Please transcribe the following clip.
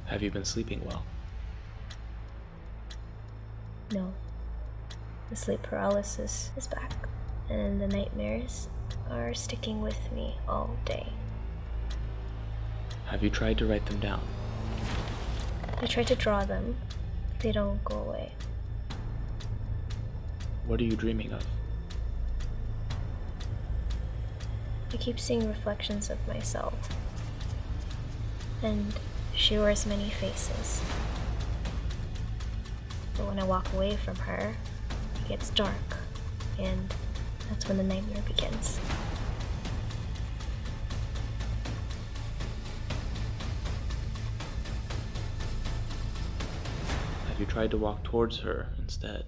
Have you been sleeping well? No. The sleep paralysis is back, and the nightmares are sticking with me all day. Have you tried to write them down? I try to draw them, but they don't go away. What are you dreaming of? I keep seeing reflections of myself, and she wears many faces. But when I walk away from her, it gets dark, and that's when the nightmare begins. Have you tried to walk towards her instead?